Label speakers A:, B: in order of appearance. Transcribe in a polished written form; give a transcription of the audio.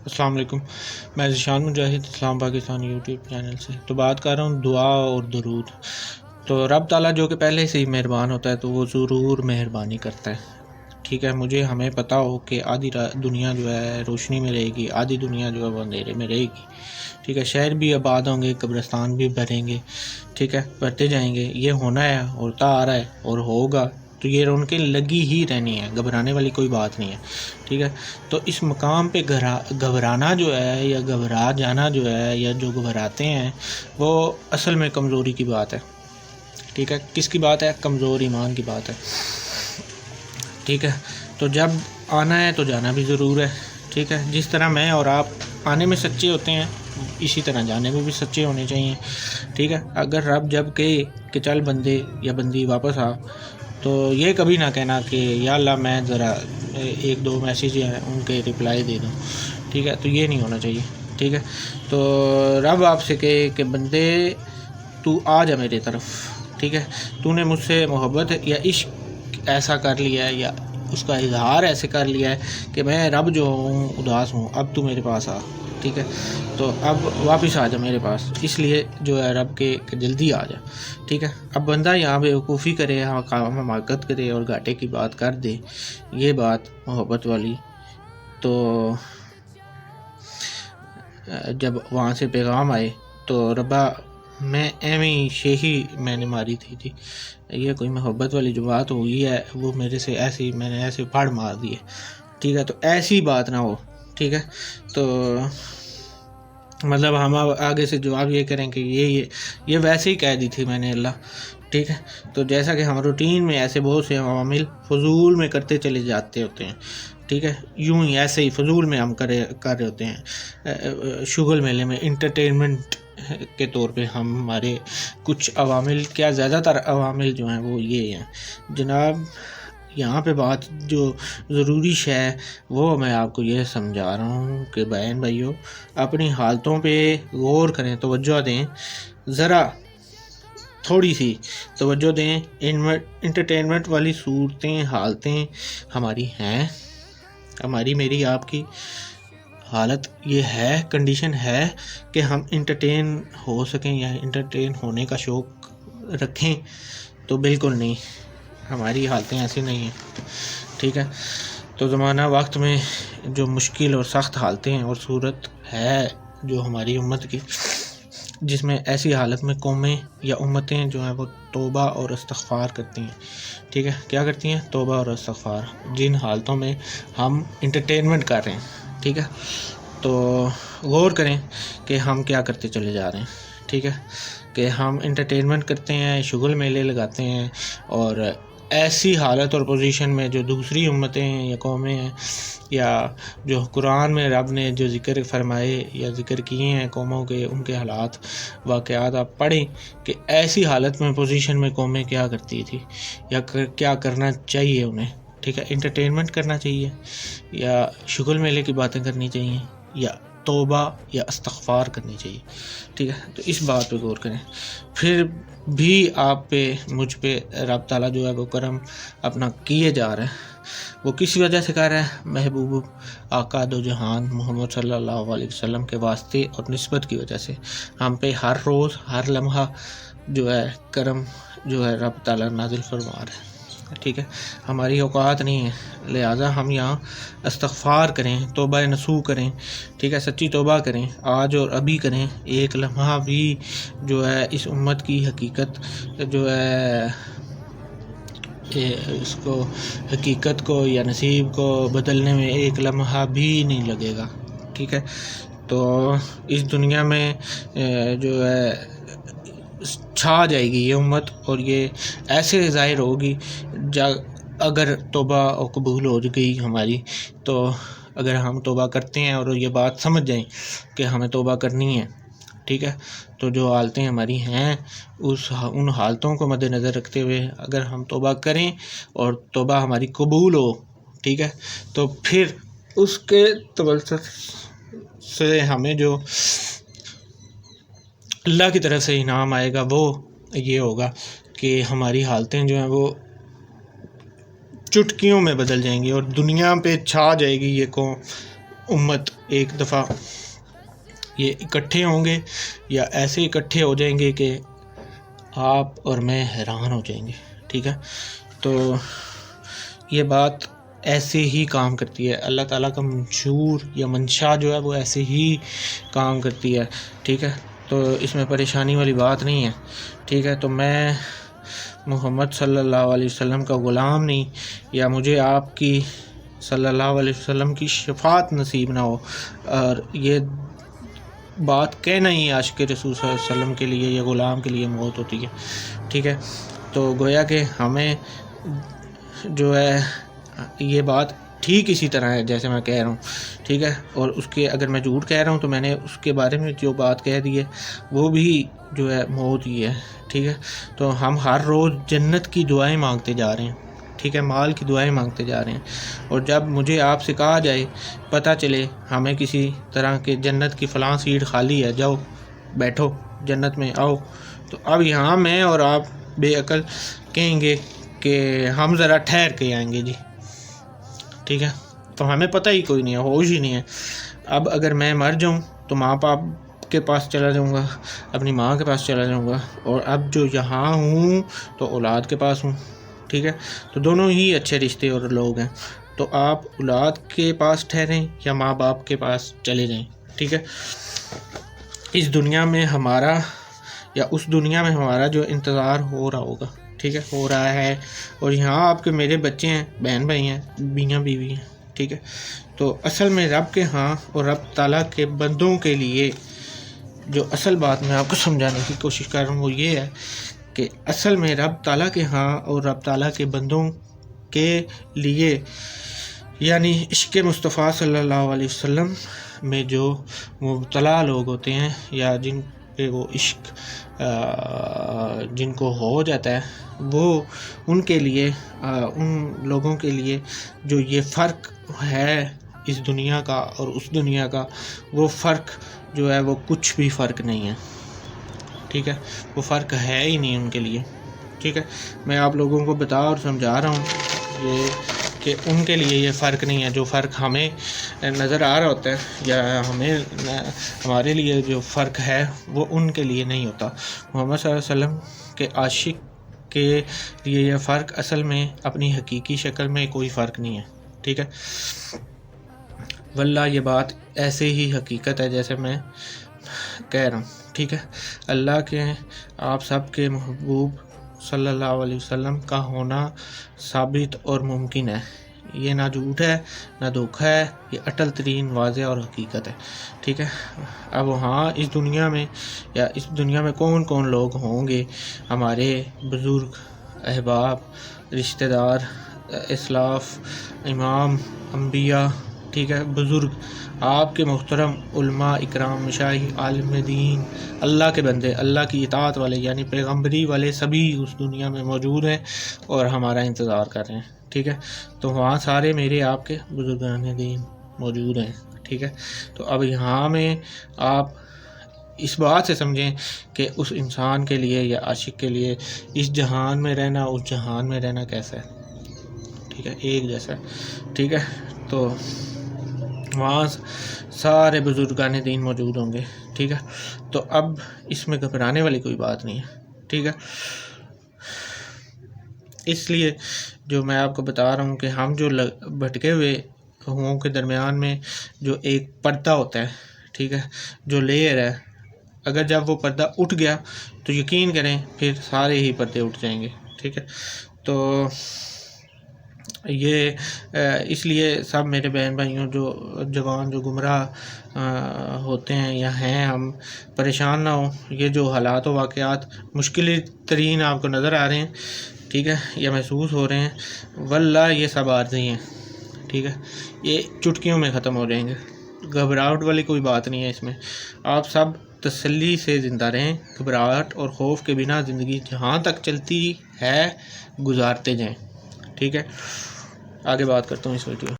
A: السلام علیکم، میں ذیشان مجاہد اسلام پاکستان یوٹیوب چینل سے تو بات کر رہا ہوں دعا اور درود۔ تو رب تعالیٰ جو کہ پہلے سے ہی مہربان ہوتا ہے تو وہ ضرور مہربانی کرتا ہے، ٹھیک ہے۔ ہمیں پتہ ہو کہ آدھی دنیا جو ہے روشنی میں رہے گی، آدھی دنیا جو ہے وہ اندھیرے میں رہے گی، ٹھیک ہے۔ شہر بھی آباد ہوں گے، قبرستان بھی بھریں گے، ٹھیک ہے، بھرتے جائیں گے۔ یہ ہونا ہے، ہوتا آ رہا ہے اور ہوگا، تو یہ ان کے لگی ہی رہنی ہے، گھبرانے والی کوئی بات نہیں ہے، ٹھیک ہے۔ تو اس مقام پہ گھبرانا جو ہے یا گھبرا جانا جو ہے یا جو گھبراتے ہیں وہ اصل میں کمزوری کی بات ہے، ٹھیک ہے۔ کس کی بات ہے؟ کمزور ایمان کی بات ہے، ٹھیک ہے۔ تو جب آنا ہے تو جانا بھی ضرور ہے، ٹھیک ہے۔ جس طرح میں اور آپ آنے میں سچے ہوتے ہیں اسی طرح جانے میں بھی سچے ہونے چاہیے، ٹھیک ہے۔ اگر رب جب کہے کہ چل بندے یا بندی واپس آ، تو یہ کبھی نہ کہنا کہ یا اللہ میں ذرا ایک دو میسیج ہیں ان کے رپلائی دے دوں، ٹھیک ہے۔ تو یہ نہیں ہونا چاہیے، ٹھیک ہے۔ تو رب آپ سے کہے کہ بندے تو آ جا میرے طرف، ٹھیک ہے۔ تو نے مجھ سے محبت یا عشق ایسا کر لیا ہے یا اس کا اظہار ایسے کر لیا ہے کہ میں رب جو ہوں اداس ہوں، اب تو میرے پاس آ، ٹھیک ہے۔ تو اب واپس آ جا میرے پاس، اس لیے جو ہے رب کے جلدی آ جا، ٹھیک ہے۔ اب بندہ یہاں بے وقوفی کرے، حماقت کرے اور گھاٹے کی بات کر دے، یہ بات محبت والی، تو جب وہاں سے پیغام آئے تو ربا میں ایویں شیخی میں نے ماری تھی، یہ کوئی محبت والی جو بات ہوئی ہے وہ میرے سے ایسی میں نے ایسے پھاڑ مار دی ہے، ٹھیک ہے۔ تو ایسی بات نہ ہو، ٹھیک ہے۔ تو مطلب ہم آگے سے جواب یہ کریں کہ یہ ویسے ہی کہہ دی تھی میں نے اللہ، ٹھیک ہے۔ تو جیسا کہ ہم روٹین میں ایسے بہت سے عوامل فضول میں کرتے چلے جاتے ہوتے ہیں، ٹھیک ہے، یوں ہی ایسے ہی فضول میں ہم کر رہے ہوتے ہیں، شغل میلے میں انٹرٹینمنٹ کے طور پہ ہمارے کچھ عوامل، کیا زیادہ تر عوامل جو ہیں وہ یہ ہیں جناب۔ یہاں پہ بات جو ضروری ہے وہ میں آپ کو یہ سمجھا رہا ہوں کہ بہن بھائیوں اپنی حالتوں پہ غور کریں، توجہ دیں، ذرا تھوڑی سی توجہ دیں۔ انٹرٹینمنٹ والی صورتیں حالتیں ہماری ہیں، ہماری میری آپ کی حالت یہ ہے، کنڈیشن ہے کہ ہم انٹرٹین ہو سکیں یا انٹرٹین ہونے کا شوق رکھیں، تو بالکل نہیں، ہماری حالتیں ایسی نہیں ہیں، ٹھیک ہے۔ تو زمانہ وقت میں جو مشکل اور سخت حالتیں اور صورت ہے جو ہماری امت کی، جس میں ایسی حالت میں قومیں یا امتیں جو ہیں وہ توبہ اور استغفار کرتی ہیں، ٹھیک ہے۔ کیا کرتی ہیں؟ توبہ اور استغفار، جن حالتوں میں ہم انٹرٹینمنٹ کر رہے ہیں، ٹھیک ہے۔ تو غور کریں کہ ہم کیا کرتے چلے جا رہے ہیں، ٹھیک ہے، کہ ہم انٹرٹینمنٹ کرتے ہیں، شغل میلے لگاتے ہیں، اور ایسی حالت اور پوزیشن میں جو دوسری امتیں ہیں یا قومیں ہیں یا جو قرآن میں رب نے جو ذکر فرمائے یا ذکر کیے ہیں قوموں کے، ان کے حالات واقعات آپ پڑھیں کہ ایسی حالت میں پوزیشن میں قومیں کیا کرتی تھی یا کیا کرنا چاہیے انہیں، ٹھیک ہے۔ انٹرٹینمنٹ کرنا چاہیے یا شغل میلے کی باتیں کرنی چاہیے یا توبہ یا استغفار کرنی چاہیے، ٹھیک ہے۔ تو اس بات پہ غور کریں، پھر بھی آپ پہ مجھ پہ رب تعالیٰ جو ہے وہ کرم اپنا کیے جا رہا ہے، وہ کس وجہ سے کر رہا ہے؟ محبوب آقا دو جہان محمد صلی اللہ علیہ وسلم کے واسطے اور نسبت کی وجہ سے ہم پہ ہر روز ہر لمحہ جو ہے کرم جو ہے رب تعالیٰ نازل فرما رہا ہے، ٹھیک ہے۔ ہماری اوقات نہیں ہے، لہٰذا ہم یہاں استغفار کریں، توبہ نصوح کریں، ٹھیک ہے، سچی توبہ کریں، آج اور ابھی کریں۔ ایک لمحہ بھی جو ہے اس امت کی حقیقت جو ہے اس کو حقیقت کو یا نصیب کو بدلنے میں ایک لمحہ بھی نہیں لگے گا، ٹھیک ہے۔ تو اس دنیا میں جو ہے چھا جائے گی یہ امت، اور یہ ایسے ظاہر ہوگی اگر توبہ قبول ہو گئی ہماری، تو اگر ہم توبہ کرتے ہیں اور یہ بات سمجھ جائیں کہ ہمیں توبہ کرنی ہے، ٹھیک ہے، تو جو حالتیں ہماری ہیں ان حالتوں کو مد نظر رکھتے ہوئے اگر ہم توبہ کریں اور توبہ ہماری قبول ہو، ٹھیک ہے، تو پھر اس کے توسط سے ہمیں جو اللہ کی طرف سے انعام آئے گا وہ یہ ہوگا کہ ہماری حالتیں جو ہیں وہ چٹکیوں میں بدل جائیں گی اور دنیا پہ چھا جائے گی یہ قوم امت ایک دفعہ یہ اکٹھے ہوں گے یا ایسے اکٹھے ہو جائیں گے کہ آپ اور میں حیران ہو جائیں گے، ٹھیک ہے۔ تو یہ بات ایسے ہی کام کرتی ہے، اللہ تعالیٰ کا منشور یا منشا جو ہے وہ ایسے ہی کام کرتی ہے، ٹھیک ہے۔ تو اس میں پریشانی والی بات نہیں ہے، ٹھیک ہے۔ تو میں محمد صلی اللہ علیہ وسلم کا غلام نہیں، یا مجھے آپ کی صلی اللہ علیہ وسلم کی شفاعت نصیب نہ ہو، اور یہ بات کہنا ہی عاشق رسول صلی اللہ علیہ وسلم کے لیے یا غلام کے لیے موت ہوتی ہے، ٹھیک ہے۔ تو گویا کہ ہمیں جو ہے یہ بات ٹھیک اسی طرح ہے جیسے میں کہہ رہا ہوں، ٹھیک ہے۔ اور اس کے اگر میں جھوٹ کہہ رہا ہوں تو میں نے اس کے بارے میں جو بات کہہ دی ہے وہ بھی جو ہے موت ہی ہے، ٹھیک ہے۔ تو ہم ہر روز جنت کی دعائیں مانگتے جا رہے ہیں، ٹھیک ہے، مال کی دعائیں مانگتے جا رہے ہیں، اور جب مجھے آپ سے کہا جائے، پتہ چلے ہمیں کسی طرح کے جنت کی فلاں سیٹ خالی ہے، جاؤ بیٹھو جنت میں آؤ، تو اب یہاں میں اور آپ بے عقل کہیں گے کہ ہم ذرا ٹھہر کے آئیں گے جی، ٹھیک ہے۔ تو ہمیں پتہ ہی کوئی نہیں ہے، ہوش ہی نہیں ہے۔ اب اگر میں مر جاؤں تو ماں باپ کے پاس چلا جاؤں گا، اپنی ماں کے پاس چلا جاؤں گا، اور اب جو یہاں ہوں تو اولاد کے پاس ہوں، ٹھیک ہے۔ تو دونوں ہی اچھے رشتے اور لوگ ہیں، تو آپ اولاد کے پاس ٹھہریں یا ماں باپ کے پاس چلے جائیں، ٹھیک ہے۔ اس دنیا میں ہمارا یا اس دنیا میں ہمارا جو انتظار ہو رہا ہوگا، ٹھیک ہے، ہو رہا ہے، اور یہاں آپ کے میرے بچے ہیں، بہن بھائی ہیں، میاں بیوی ہیں، ٹھیک ہے۔ تو اصل میں رب کے ہاں اور رب تعالیٰ کے بندوں کے لیے جو اصل بات میں آپ کو سمجھانے کی کوشش کر رہا ہوں وہ یہ ہے کہ اصل میں رب تعالیٰ کے ہاں اور رب تعالیٰ کے بندوں کے لیے، یعنی عشق مصطفیٰ صلی اللہ علیہ وسلم میں جو مبتلا لوگ ہوتے ہیں یا جن پہ وہ عشق جن کو ہو جاتا ہے، وہ ان کے لیے، ان لوگوں کے لیے جو یہ فرق ہے اس دنیا کا اور اس دنیا کا، وہ فرق جو ہے وہ کچھ بھی فرق نہیں ہے، ٹھیک ہے، وہ فرق ہے ہی نہیں ان کے لیے، ٹھیک ہے۔ میں آپ لوگوں کو بتا اور سمجھا رہا ہوں یہ کہ ان کے لیے یہ فرق نہیں ہے، جو فرق ہمیں نظر آ رہا ہوتا ہے یا ہمارے لیے جو فرق ہے وہ ان کے لیے نہیں ہوتا۔ محمد صلی اللہ علیہ وسلم کے عاشق کے لیے یہ فرق اصل میں اپنی حقیقی شکل میں کوئی فرق نہیں ہے، ٹھیک ہے۔ واللہ یہ بات ایسے ہی حقیقت ہے جیسے میں کہہ رہا ہوں، ٹھیک ہے۔ اللہ کے آپ سب کے محبوب صلی اللہ علیہ وسلم کا ہونا ثابت اور ممکن ہے، یہ نہ جھوٹ ہے نہ دھوکہ ہے، یہ اٹل ترین واضح اور حقیقت ہے، ٹھیک ہے۔ اب ہاں اس دنیا میں کون کون لوگ ہوں گے، ہمارے بزرگ، احباب، رشتہ دار، اسلاف، امام، انبیاء، ٹھیک ہے، بزرگ، آپ کے محترم علماء اکرام، مشائخ، عالم دین، اللہ کے بندے، اللہ کی اطاعت والے یعنی پیغمبری والے سبھی اس دنیا میں موجود ہیں اور ہمارا انتظار کر رہے ہیں، ٹھیک ہے۔ تو وہاں سارے میرے آپ کے بزرگان دین موجود ہیں، ٹھیک ہے۔ تو اب یہاں میں آپ اس بات سے سمجھیں کہ اس انسان کے لیے یا عاشق کے لیے اس جہان میں رہنا اس جہان میں رہنا کیسا ہے، ٹھیک ہے، ایک جیسا ہے، ٹھیک ہے۔ تو وہاں سارے بزرگان دین موجود ہوں گے، ٹھیک ہے۔ تو اب اس میں گھبرانے والی کوئی بات نہیں ہے، ٹھیک ہے۔ اس لیے جو میں آپ کو بتا رہا ہوں کہ ہم جو بھٹکے ہوئے ہوں کے درمیان میں جو ایک پردہ ہوتا ہے، ٹھیک ہے، جو لیئر ہے، اگر جب وہ پردہ اٹھ گیا تو یقین کریں پھر سارے ہی پردے اٹھ جائیں گے، ٹھیک ہے۔ تو یہ اس لیے سب میرے بہن بھائیوں جو جوان جو گمراہ ہوتے ہیں یا ہیں، ہم پریشان نہ ہوں، یہ جو حالات و واقعات مشکل ترین آپ کو نظر آ رہے ہیں، ٹھیک ہے، یا محسوس ہو رہے ہیں، واللہ یہ سب عارضی ہیں، ٹھیک ہے، یہ چٹکیوں میں ختم ہو جائیں گے، گھبراہٹ والی کوئی بات نہیں ہے اس میں۔ آپ سب تسلی سے زندہ رہیں، گھبراہٹ اور خوف کے بنا زندگی جہاں تک چلتی ہے گزارتے جائیں، ٹھیک ہے۔ آگے بات کرتا ہوں اس ویڈیو